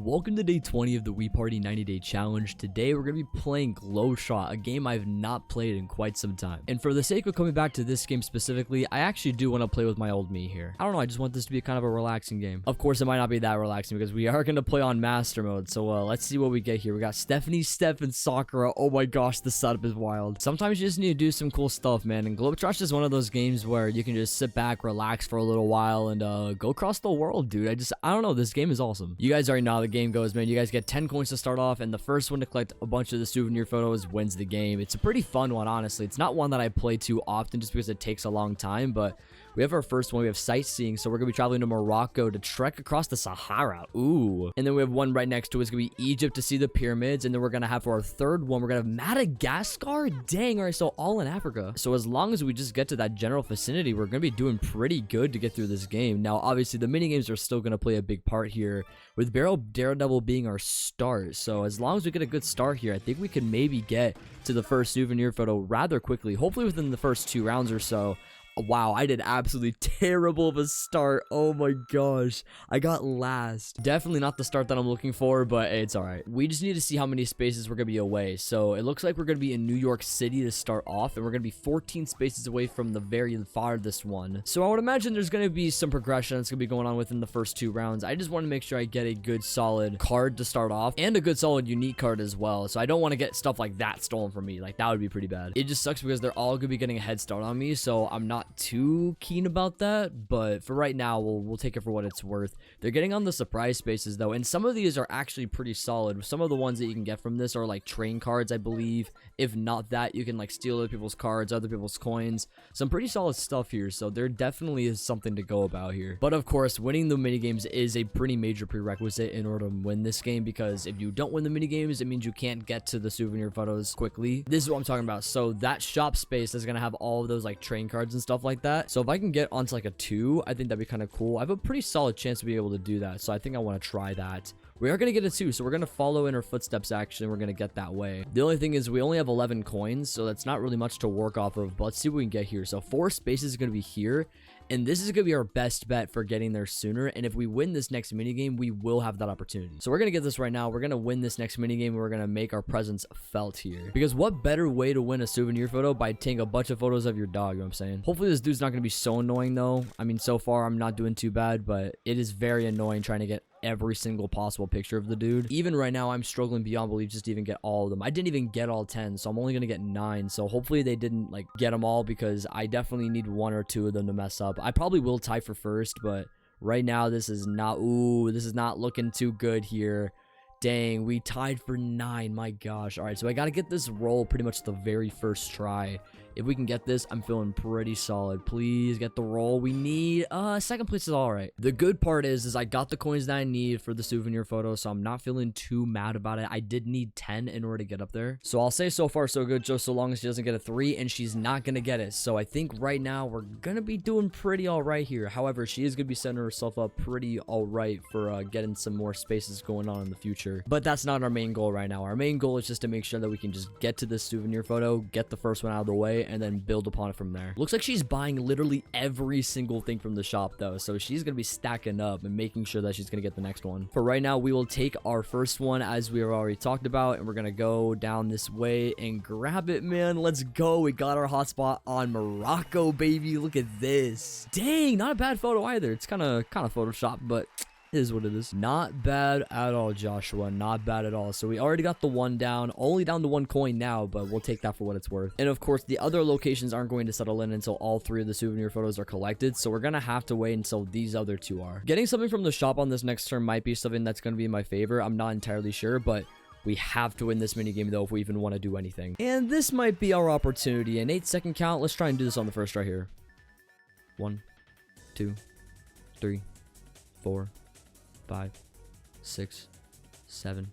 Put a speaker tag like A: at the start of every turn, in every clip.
A: Welcome to day 20 of the We Party 90-day challenge. Today we're going to be playing Glow Shot, a game I've not played in quite some time. And for the sake of coming back to this game specifically, I actually do want to play with my old me here. I don't know, I just want this to be kind of a relaxing game. Of course, it might not be that relaxing because we are going to play on master mode. So let's see what we get here. We got Stephanie, Steph, and Sakura. Oh my gosh, the setup is wild. Sometimes you just need to do some cool stuff, man. And Globetrot is one of those games where you can just sit back, relax for a little while, and go across the world, dude. I don't know, this game is awesome. You guys already know how the game goes, man. You guys get 10 coins to start off, and the first one to collect a bunch of the souvenir photos wins the game. It's a pretty fun one, honestly. It's not one that I play too often just because it takes a long time, but we have our first one. We have sightseeing, so we're gonna be traveling to Morocco to trek across the Sahara. Ooh. And then we have one right next to it. It's gonna be Egypt to see the pyramids, and then we're gonna have for our third one, we're gonna have Madagascar. Dang, all right, so all in Africa. So as long as we just get to that general vicinity, we're gonna be doing pretty good to get through this game. Now, obviously, the mini games are still gonna play a big part here, with Barrel Daredevil being our start. So as long as we get a good start here, I think we can maybe get to the first souvenir photo rather quickly, hopefully within the first 2 rounds or so. Wow, I did absolutely terrible of a start. Oh my gosh, I got last. Definitely not the start that I'm looking for, but it's all right. We just need to see how many spaces we're gonna be away. So it looks like we're gonna be in New York City to start off, and we're gonna be 14 spaces away from the very farthest one. So I would imagine there's gonna be some progression that's gonna be going on within the first 2 rounds. I just want to make sure I get a good solid card to start off, and a good solid unique card as well. So I don't want to get stuff like that stolen from me. Like, that would be pretty bad. It just sucks because they're all gonna be getting a head start on me, so I'm not too keen about that, but for right now we'll take it for what it's worth. They're getting on the surprise spaces though, and some of these are actually pretty solid. Some of the ones that you can get from this are like train cards, I believe. If not that, you can like steal other people's cards, other people's coins. Some pretty solid stuff here, so there definitely is something to go about here. But of course, winning the minigames is a pretty major prerequisite in order to win this game, because if you don't win the minigames, it means you can't get to the souvenir photos quickly. This is what I'm talking about. So that shop space is gonna have all of those like train cards and stuff like that. So if I can get onto like a 2, I think that'd be kind of cool. I have a pretty solid chance to be able to do that, so I think I want to try that. We are going to get a 2, so we're going to follow in her footsteps, actually, and we're going to get that way. The only thing is we only have 11 coins, so that's not really much to work off of, but let's see what we can get here. So 4 spaces is going to be here, and this is going to be our best bet for getting there sooner, and if we win this next minigame, we will have that opportunity. So we're going to get this right now. We're going to win this next minigame, and we're going to make our presence felt here. Because what better way to win a souvenir photo by taking a bunch of photos of your dog, you know what I'm saying? Hopefully this dude's not going to be so annoying, though. I mean, so far, I'm not doing too bad, but it is very annoying trying to get every single possible picture of the dude. Even right now, I'm struggling beyond belief just to even get all of them. I didn't even get all 10, so I'm only gonna get 9. So hopefully they didn't like get them all, because I definitely need 1 or 2 of them to mess up. I probably will tie for first, but right now this is not looking too good here. Dang, we tied for 9. My gosh. All right, so I got to get this roll pretty much the very first try. If we can get this, I'm feeling pretty solid. Please get the roll. We need second place is all right. The good part is I got the coins that I need for the souvenir photo, so I'm not feeling too mad about it. I did need 10 in order to get up there, so I'll say so far so good, just so long as she doesn't get a 3, and she's not gonna get it. So I think right now we're gonna be doing pretty all right here. However, she is gonna be setting herself up pretty all right for getting some more spaces going on in the future. But that's not our main goal right now. Our main goal is just to make sure that we can just get to this souvenir photo, get the first one out of the way, and then build upon it from there. Looks like she's buying literally every single thing from the shop though, so she's gonna be stacking up and making sure that she's gonna get the next one. For right now, we will take our first one as we have already talked about, and we're gonna go down this way and grab it, man. Let's go. We got our hotspot on Morocco, baby. Look at this. Dang, not a bad photo either. It's kind of Photoshop, but is what it is. Not bad at all, Joshua. Not bad at all. So we already got the 1 down, only down to 1 coin now, but we'll take that for what it's worth. And of course, the other locations aren't going to settle in until all 3 of the souvenir photos are collected, so we're gonna have to wait until these other 2 are. Getting something from the shop on this next turn might be something that's gonna be in my favor. I'm not entirely sure, but we have to win this minigame though if we even want to do anything. And this might be our opportunity. An 8-second count. Let's try and do this on the first right here. 1, 2, 3, 4, 5, 6, 7,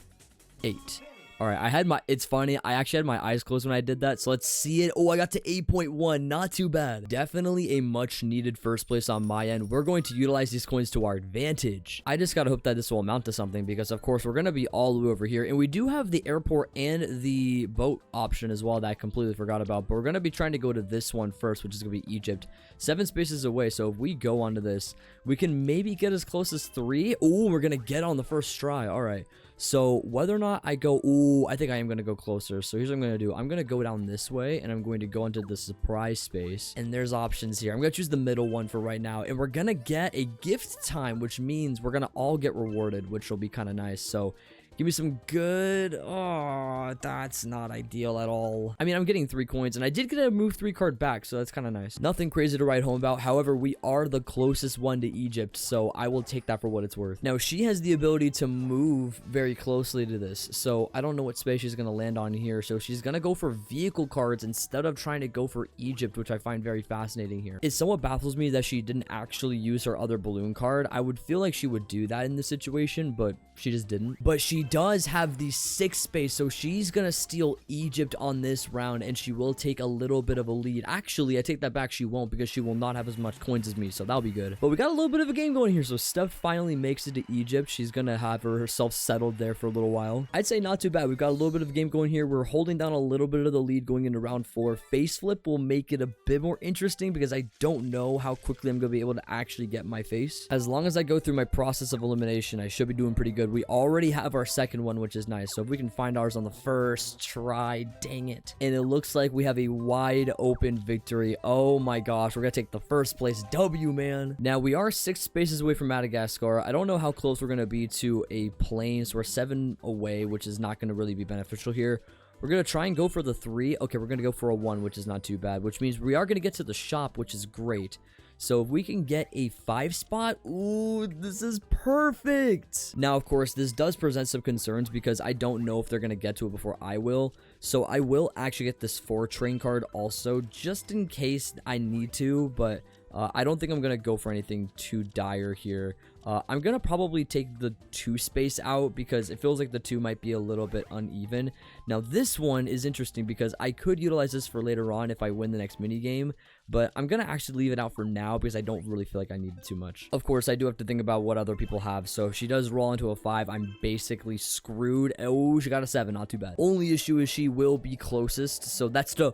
A: 8. All right, it's funny, I actually had my eyes closed when I did that, so let's see it. Oh, I got to 8.1, not too bad. Definitely a much needed first place on my end. We're going to utilize these coins to our advantage. I just gotta hope that this will amount to something, because of course we're gonna be all the way over here, and we do have the airport and the boat option as well that I completely forgot about, but we're gonna be trying to go to this one first, which is gonna be Egypt. 7 spaces away, so if we go onto this, we can maybe get as close as 3. Oh, we're gonna get on the first try. All right. So whether or not I go, ooh, I think I am going to go closer. So here's what I'm going to do. I'm going to go down this way, and I'm going to go into the surprise space. And there's options here. I'm going to choose the middle one for right now. And we're going to get a gift time, which means we're going to all get rewarded, which will be kind of nice. So give me some good. Oh, that's not ideal at all. I mean, I'm getting 3 coins, and I did get a move 3 card back, so that's kind of nice. Nothing crazy to write home about. However, we are the closest one to Egypt, so I will take that for what it's worth. Now, she has the ability to move very closely to this, so I don't know what space she's going to land on here. So she's going to go for vehicle cards instead of trying to go for Egypt, which I find very fascinating here. It somewhat baffles me that she didn't actually use her other balloon card. I would feel like she would do that in this situation, but she just didn't. But she does have the 6th space, so she's gonna steal Egypt on this round, and she will take a little bit of a lead. Actually, I take that back, she won't, because she will not have as much coins as me, so that'll be good. But we got a little bit of a game going here. So Steph finally makes it to Egypt. She's gonna have herself settled there for a little while. I'd say not too bad. We've got a little bit of a game going here. We're holding down a little bit of the lead going into round 4. Face flip will make it a bit more interesting, because I don't know how quickly I'm gonna be able to actually get my face. As long as I go through my process of elimination, I should be doing pretty good. We already have our second one, which is nice. So if we can find ours on the first try, dang it. And it looks like we have a wide open victory. Oh my gosh, we're gonna take the first place W, man. Now we are 6 spaces away from Madagascar. I don't know how close we're gonna be to a plane, so we're 7 away, which is not gonna really be beneficial here. We're going to try and go for the 3. Okay, we're going to go for a 1, which is not too bad, which means we are going to get to the shop, which is great. So if we can get a 5 spot, ooh, this is perfect. Now, of course, this does present some concerns, because I don't know if they're going to get to it before I will. So I will actually get this 4 train card also, just in case I need to, but I don't think I'm going to go for anything too dire here. I'm going to probably take the 2 space out, because it feels like the 2 might be a little bit uneven. Now, this one is interesting, because I could utilize this for later on if I win the next mini game, but I'm going to actually leave it out for now, because I don't really feel like I need it too much. Of course, I do have to think about what other people have, so if she does roll into a 5, I'm basically screwed. Oh, she got a 7, not too bad. Only issue is she will be closest, so that's the...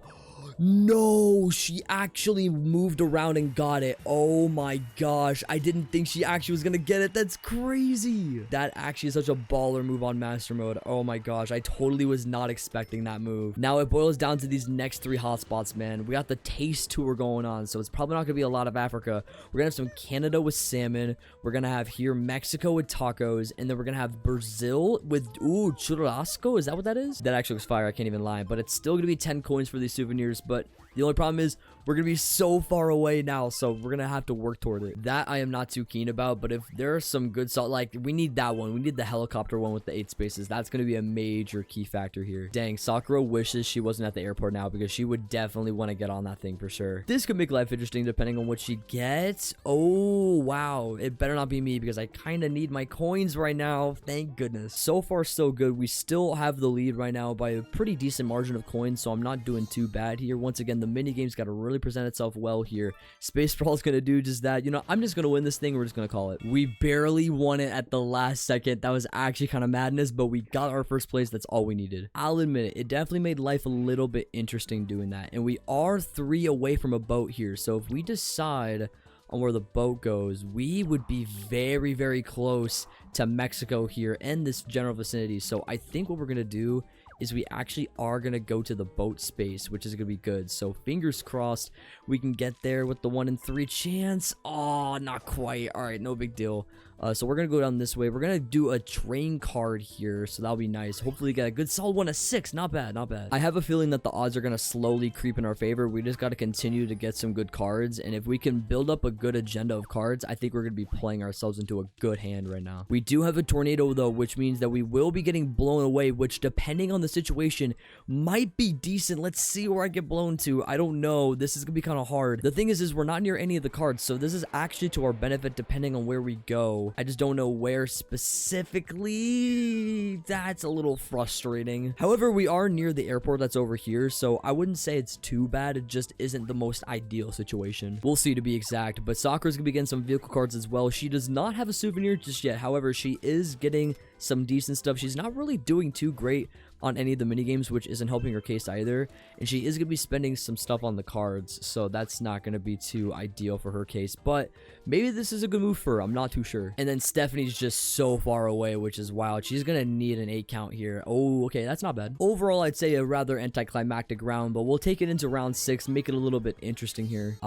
A: No, she actually moved around and got it. Oh my gosh, I didn't think she actually was gonna get it. That's crazy. That actually is such a baller move on master mode. Oh my gosh, I totally was not expecting that move. Now it boils down to these next 3 hotspots, man. We got the taste tour going on, so it's probably not gonna be a lot of Africa. We're gonna have some Canada with salmon. We're gonna have here Mexico with tacos, and then we're gonna have Brazil with churrasco. Is that what that is? That actually looks fire. I can't even lie, but it's still gonna be 10 coins for these souvenirs. But the only problem is we're gonna be so far away now, so we're gonna have to work toward it. That I am not too keen about, but if there are some good salt, like we need that one. We need the helicopter one with the 8 spaces. That's gonna be a major key factor here. Dang, Sakura wishes she wasn't at the airport now, because she would definitely want to get on that thing for sure. This could make life interesting depending on what she gets. Oh wow, it better not be me, because I kind of need my coins right now. Thank goodness. So far so good. We still have the lead right now by a pretty decent margin of coins, so I'm not doing too bad here. Once again, the mini game's got to really present itself well here. Space Brawl's gonna do just that. You know, I'm just gonna win this thing. We're just gonna call it. We barely won it at the last second. That was actually kind of madness, but we got our first place. That's all we needed. I'll admit it. It definitely made life a little bit interesting doing that. And we are 3 away from a boat here. So if we decide on where the boat goes, we would be very, very close to Mexico here and this general vicinity. So I think what we're gonna do is we actually are going to go to the boat space, which is going to be good. So fingers crossed we can get there with the 1 in 3 chance. Oh, not quite. All right, no big deal. So we're going to go down this way. We're going to do a train card here, so that'll be nice. Hopefully get a good solid 1 of 6. Not bad, not bad. I have a feeling that the odds are going to slowly creep in our favor. We just got to continue to get some good cards, and if we can build up a good agenda of cards, I think we're going to be playing ourselves into a good hand right now. We do have a tornado, though, which means that we will be getting blown away, which, depending on the situation, might be decent. Let's see where I get blown to. I don't know. This is going to be kind of hard. The thing is we're not near any of the cards, so this is actually to our benefit depending on where we go. go. I just don't know where specifically. That's a little frustrating. However, we are near the airport that's over here, so I wouldn't say it's too bad. It just isn't the most ideal situation. We'll see, to be exact. But Sakura's gonna be getting some vehicle cards as well. She does not have a souvenir just yet. However, she is getting some decent stuff. She's not really doing too great on any of the mini games, which isn't helping her case either, and she is going to be spending some stuff on the cards, so that's not going to be too ideal for her case, but maybe this is a good move for her. I'm not too sure. And then Stephanie's just so far away, which is wild. She's going to need an 8 count here. Oh, okay, that's not bad. Overall, I'd say a rather anticlimactic round, but we'll take it into round 6, make it a little bit interesting here.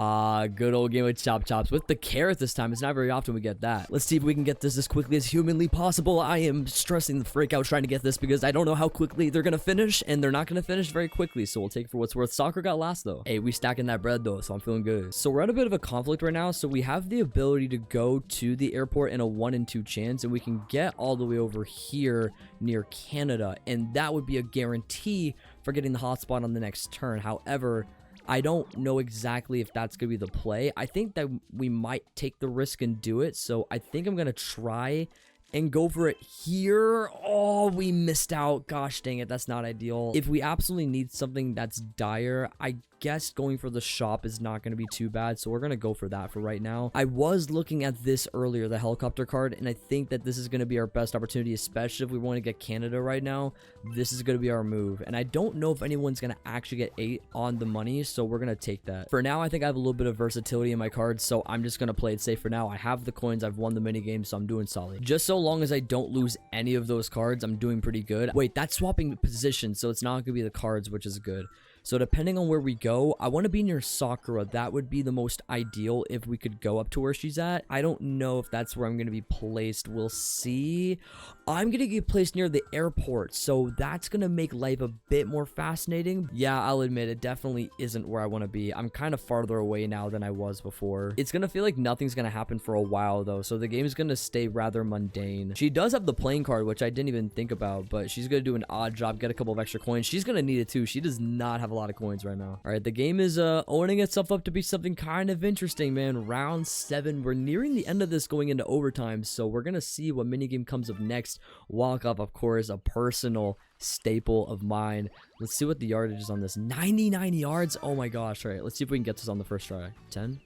A: Good old game with Chop Chops with the carrot this time. It's not very often we get that. Let's see if we can get this as quickly as humanly possible. I am stressing the freak out trying to get this because I don't know how quickly they're gonna finish, and they're not gonna finish very quickly, so we'll take it for what's worth. Sakura got last though. Hey, we stacking that bread though, so I'm feeling good. So we're at a bit of a conflict right now, so we have the ability to go to the airport in a 1 in 2 chance, and we can get all the way over here near Canada, and that would be a guarantee for getting the hotspot on the next turn. However, I don't know exactly if that's gonna be the play. I think that we might take the risk and do it, so I think I'm gonna try and go for it here. Oh, we missed out. Gosh dang it, that's not ideal. If we absolutely need something that's dire, I guess going for the shop is not going to be too bad, so we're going to go for that for right now. I was looking at this earlier, the helicopter card, and I think that this is going to be our best opportunity, especially if we want to get Canada right now. This is going to be our move, and I don't know if anyone's going to actually get 8 on the money, so we're going to take that. For now, I think I have a little bit of versatility in my cards, so I'm just going to play it safe for now. I have the coins, I've won the mini game, so I'm doing solid. Just so long as I don't lose any of those cards, I'm doing pretty good. Wait, that's swapping positions, so it's not going to be the cards, which is good. So depending on where we go, I want to be near Sakura. That would be the most ideal if we could go up to where she's at. I don't know if that's where I'm going to be placed. We'll see. I'm going to get placed near the airport, so that's going to make life a bit more fascinating. Yeah, I'll admit it definitely isn't where I want to be. I'm kind of farther away now than I was before. It's going to feel like nothing's going to happen for a while though, so the game is going to stay rather mundane. She does have the playing card, which I didn't even think about, but she's going to do an odd job, get a couple of extra coins. She's going to need it too. She does not have a lot of coins right now. All right, the game is owning itself up to be something kind of interesting, man. Round 7. We're nearing the end of this, going into overtime, so we're going to see what minigame comes up next. Walk up, of course, a personal staple of mine. Let's see what the yardage is on this. 99 yards. Oh my gosh. All right, let's see if we can get this on the first try. 10,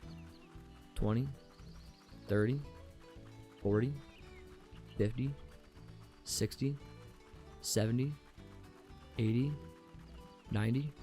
A: 20, 30, 40, 50, 60, 70, 80, 90.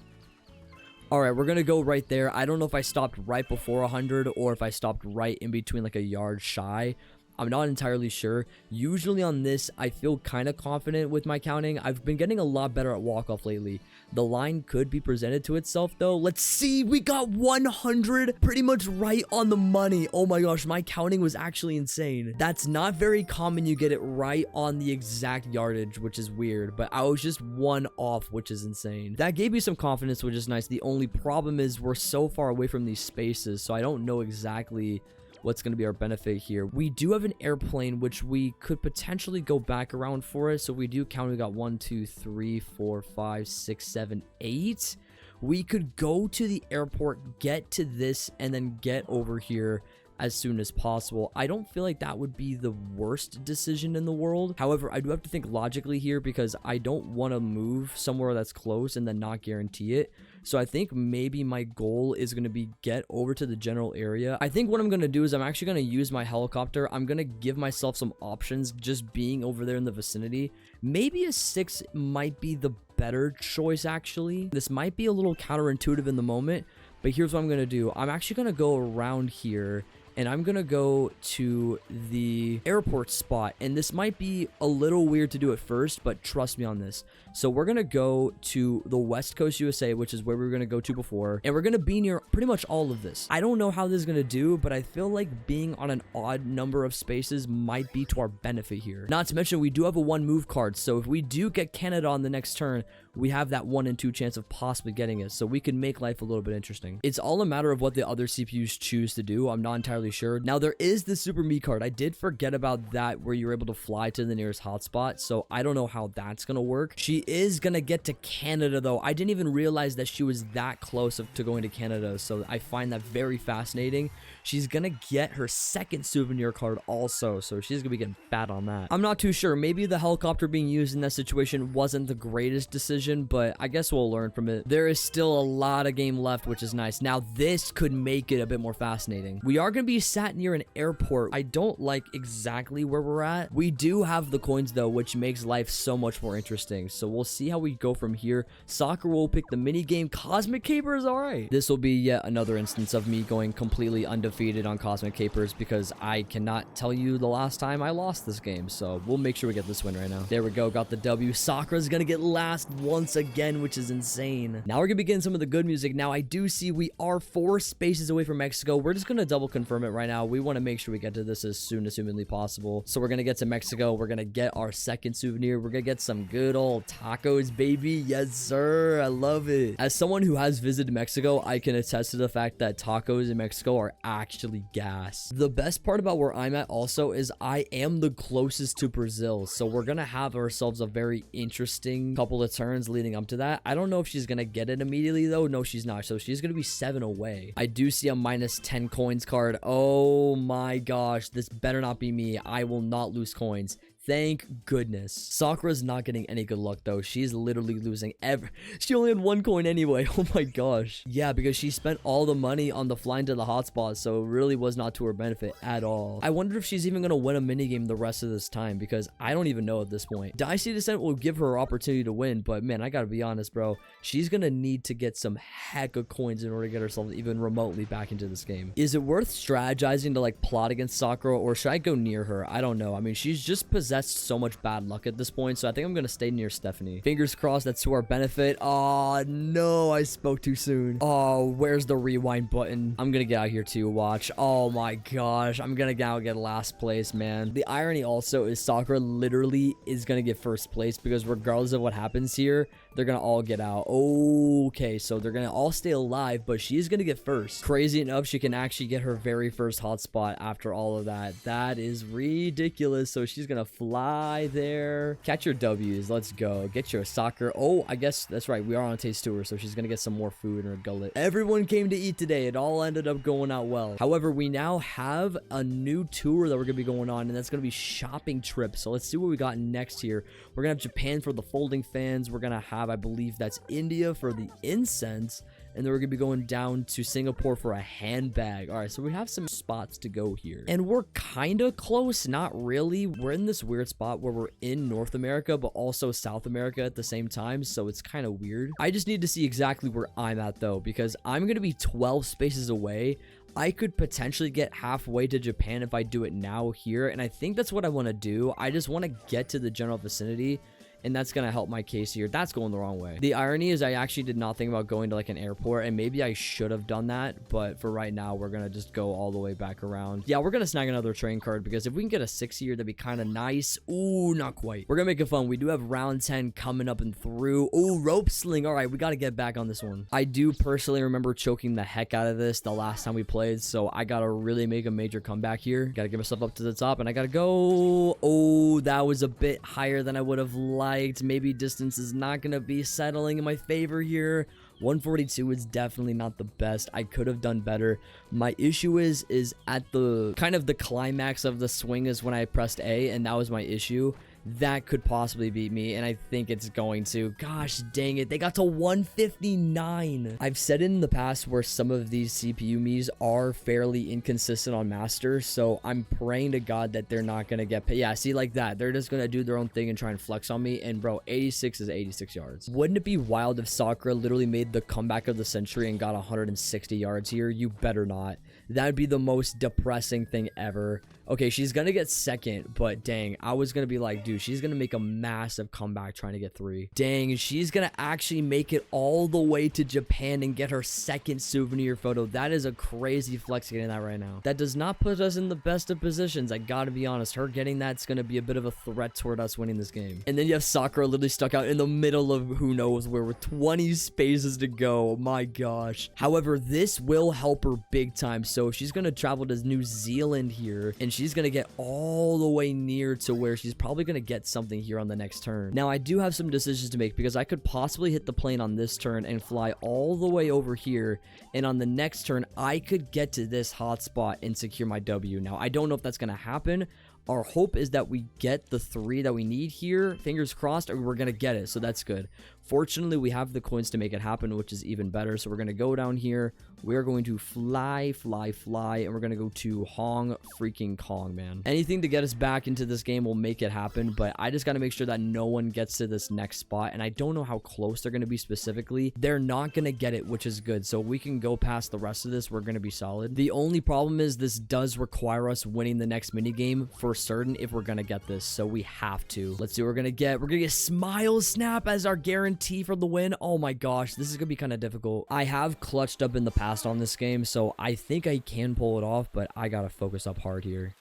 A: All right, we're gonna go right there. I don't know if I stopped right before 100 or if I stopped right in between, like a yard shy. I'm not entirely sure. Usually on this, I feel kind of confident with my counting. I've been getting a lot better at walk-off lately. The line could be presented to itself, though. Let's see. We got 100, pretty much right on the money. Oh my gosh, my counting was actually insane. That's not very common. You get it right on the exact yardage, which is weird, but I was just 1 off, which is insane. That gave me some confidence, which is nice. The only problem is we're so far away from these spaces, so I don't know exactly what's going to be our benefit here. We do have an airplane, which we could potentially go back around for it. So we do count. We got 1, 2, 3, 4, 5, 6, 7, 8. We could go to the airport, get to this, and then get over here as soon as possible. I don't feel like that would be the worst decision in the world. However, I do have to think logically here because I don't want to move somewhere that's close and then not guarantee it. So I think maybe my goal is going to be get over to the general area. I think what I'm going to do is I'm actually going to use my helicopter. I'm going to give myself some options just being over there in the vicinity. Maybe a 6 might be the better choice, actually. This might be a little counterintuitive in the moment, but here's what I'm going to do. I'm actually going to go around here, and I'm going to go to the airport spot. And this might be a little weird to do at first, but trust me on this. So we're going to go to the West Coast USA, which is where we were going to go to before. And we're going to be near pretty much all of this. I don't know how this is going to do, but I feel like being on an odd number of spaces might be to our benefit here. Not to mention, we do have a 1 move card. So if we do get Canada on the next turn, we have that 1 in 2 chance of possibly getting it. So we can make life a little bit interesting. It's all a matter of what the other CPUs choose to do. I'm not entirely sure. Now, there is the Super Me card. I did forget about that, where you're able to fly to the nearest hotspot. So I don't know how that's going to work. She is going to get to Canada, though. I didn't even realize that she was that close to going to Canada. So I find that very fascinating. she's gonna get her second souvenir card also, so she's gonna be getting fat on that. I'm not too sure. Maybe the helicopter being used in that situation wasn't the greatest decision, but I guess we'll learn from it. There is still a lot of game left, which is nice. Now, this could make it a bit more fascinating. We are gonna be sat near an airport. I don't like exactly where we're at. We do have the coins, though, which makes life so much more interesting. So we'll see how we go from here. Soccer will pick the mini game. Cosmic Capers, all right. This will be yet another instance of me going completely undefeated on Cosmic Capers because I cannot tell you the last time I lost this game. So we'll make sure we get this win right now. There we go. Got the W. Sakura's gonna get last once again, which is insane. Now we're gonna begin some of the good music. Now I do see we are 4 spaces away from Mexico. We're just gonna double confirm it right now. We want to make sure we get to this as soon as humanly possible. So we're gonna get to Mexico. We're gonna get our second souvenir. We're gonna get some good old tacos, baby. Yes, sir. I love it. As someone who has visited Mexico, I can attest to the fact that tacos in Mexico are actually gas. The best part about where I'm at also is I am the closest to Brazil, so we're gonna have ourselves a very interesting couple of turns leading up to that. I don't know if she's gonna get it immediately though. No, she's not. So she's gonna be 7 away. I do see a minus 10 coins card. Oh my gosh, this better not be me. I will not lose coins. Thank goodness. Sakura's not getting any good luck though. She's literally losing she only had 1 coin anyway. Oh my gosh. Yeah, because she spent all the money on the flying to the hotspot, so it really was not to her benefit at all. I wonder if she's even gonna win a minigame the rest of this time because I don't even know at this point. Dicey Descent will give her an opportunity to win, but man, I gotta be honest, bro. She's gonna need to get some heck of coins in order to get herself even remotely back into this game. Is it worth strategizing to like plot against Sakura, or should I go near her? I don't know. I mean, she's just possessed so much bad luck at this point, so I think I'm gonna stay near Stephanie. Fingers crossed that's to our benefit. Oh no, I spoke too soon. Oh, where's the rewind button? I'm gonna get out here too. Watch. Oh my gosh, I'm gonna now get last place, man. The irony also is Sakura literally is gonna get first place because regardless of what happens here, they're gonna all get out. Okay, so they're gonna all stay alive, but she's gonna get first. Crazy enough, she can actually get her very first hotspot after all of that. That is ridiculous. So she's gonna fly there. Catch your W's. Let's go. Get your soccer. Oh, I guess that's right. We are on a taste tour, so she's gonna get some more food in her gullet. Everyone came to eat today. It all ended up going out well. However, we now have a new tour that we're gonna be going on, and that's gonna be shopping trip. So let's see what we got next here. We're gonna have Japan for the folding fans. We're gonna have, I believe that's India for the incense. And then we're gonna be going down to Singapore for a handbag. All right, so we have some spots to go here, and we're kind of close. Not really. We're in this weird spot where we're in North America but also South America at the same time, so it's kind of weird. I just need to see exactly where I'm at though, because I'm gonna be 12 spaces away. I could potentially get halfway to Japan if I do it now here, and I think that's what I want to do. I just want to get to the general vicinity, and that's gonna help my case here. That's going the wrong way. The irony is I actually did not think about going to like an airport, and maybe I should have done that, but for right now we're gonna just go all the way back around. Yeah, we're gonna snag another train card because if we can get a 6 here, that'd be kind of nice. Ooh, not quite. We're gonna make it fun. We do have round 10 coming up and through. Ooh, rope sling. All right, we gotta get back on this one. I do personally remember choking the heck out of this the last time we played, so I gotta really make a major comeback here. Gotta get myself up to the top, and I gotta go. Oh, that was a bit higher than I would have liked. Maybe distance is not gonna be settling in my favor here. 142 is definitely not the best. I could have done better. My issue is at the kind of the climax of the swing is when I pressed A, and that was my issue. That could possibly beat me, and I think it's going to. Gosh dang it, they got to 159. I've said in the past where some of these CPU Miis are fairly inconsistent on Master, so I'm praying to God that they're not gonna get paid. Yeah, see, like that, they're just gonna do their own thing and try and flex on me, and bro, 86 is 86 yards. Wouldn't it be wild if Sakura literally made the comeback of the century and got 160 yards here? You better not. That would be the most depressing thing ever. Okay, she's gonna get second, but dang, I was gonna be like, dude, she's gonna make a massive comeback trying to get 3. Dang, she's gonna actually make it all the way to Japan and get her second souvenir photo. That is a crazy flex getting that right now. That does not put us in the best of positions. I gotta be honest, her getting that's gonna be a bit of a threat toward us winning this game. And then you have Sakura literally stuck out in the middle of who knows where with 20 spaces to go. My gosh. However, this will help her big time. So she's gonna travel to New Zealand here, and she's gonna get all the way near to where she's probably gonna get something here on the next turn. Now, I do have some decisions to make because I could possibly hit the plane on this turn and fly all the way over here, and on the next turn, I could get to this hotspot and secure my W. Now, I don't know if that's gonna happen. Our hope is that we get the 3 that we need here. Fingers crossed, or we're going to get it. So that's good. Fortunately, we have the coins to make it happen, which is even better. So we're going to go down here. We're going to fly, and we're going to go to Hong freaking Kong, man. Anything to get us back into this game will make it happen, but I just got to make sure that no one gets to this next spot, and I don't know how close they're going to be specifically. They're not going to get it, which is good. So we can go past the rest of this. We're going to be solid. The only problem is this does require us winning the next minigame for certain if we're going to get this, so we have to. Let's see what we're going to get. We're going to get Smile Snap as our guarantee for the win. Oh my gosh, this is going to be kind of difficult. I have clutched up in the past on this game, so I think I can pull it off, but I gotta focus up hard here.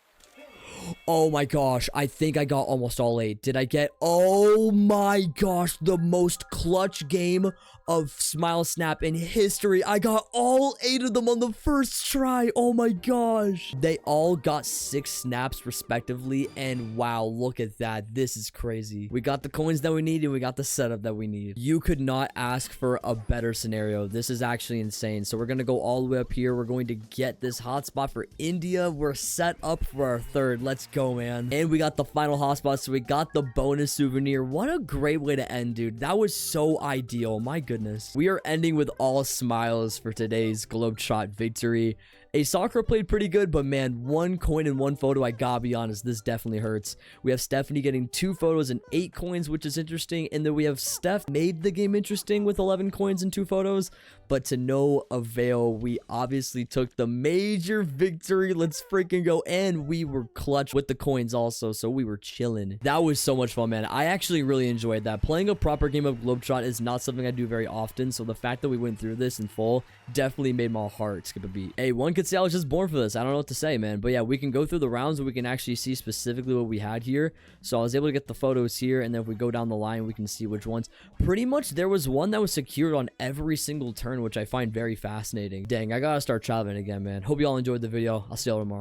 A: Oh my gosh, I think I got almost all 8. Did I get? Oh my gosh, the most clutch game of Smile Snap in history. I got all 8 of them on the first try. Oh my gosh. They all got 6 snaps respectively, and wow, look at that. This is crazy. We got the coins that we need, and we got the setup that we need. You could not ask for a better scenario. This is actually insane. So we're gonna go all the way up here. We're going to get this hotspot for India. We're set up for our 3rd. Let's go, man. And we got the final hotspot, so we got the bonus souvenir. What a great way to end, dude. That was so ideal. My goodness. We are ending with all smiles for today's Globetrot victory. A Sakura played pretty good, but man, 1 coin and 1 photo, I gotta be honest, this definitely hurts. We have Stephanie getting 2 photos and 8 coins, which is interesting, and then we have Steph made the game interesting with 11 coins and 2 photos, but to no avail. We obviously took the major victory. Let's freaking go, and we were clutch with the coins also, so we were chilling. That was so much fun, man. I actually really enjoyed that. Playing a proper game of Globetrot is not something I do very often, so the fact that we went through this in full definitely made my heart skip a beat. Hey, one could say I was just born for this. I don't know what to say, man. But yeah, we can go through the rounds and we can actually see specifically what we had here. So I was able to get the photos here, and then if we go down the line, we can see which ones. Pretty much there was one that was secured on every single turn, which I find very fascinating. Dang, I gotta start traveling again, man. Hope you all enjoyed the video. I'll see y'all tomorrow.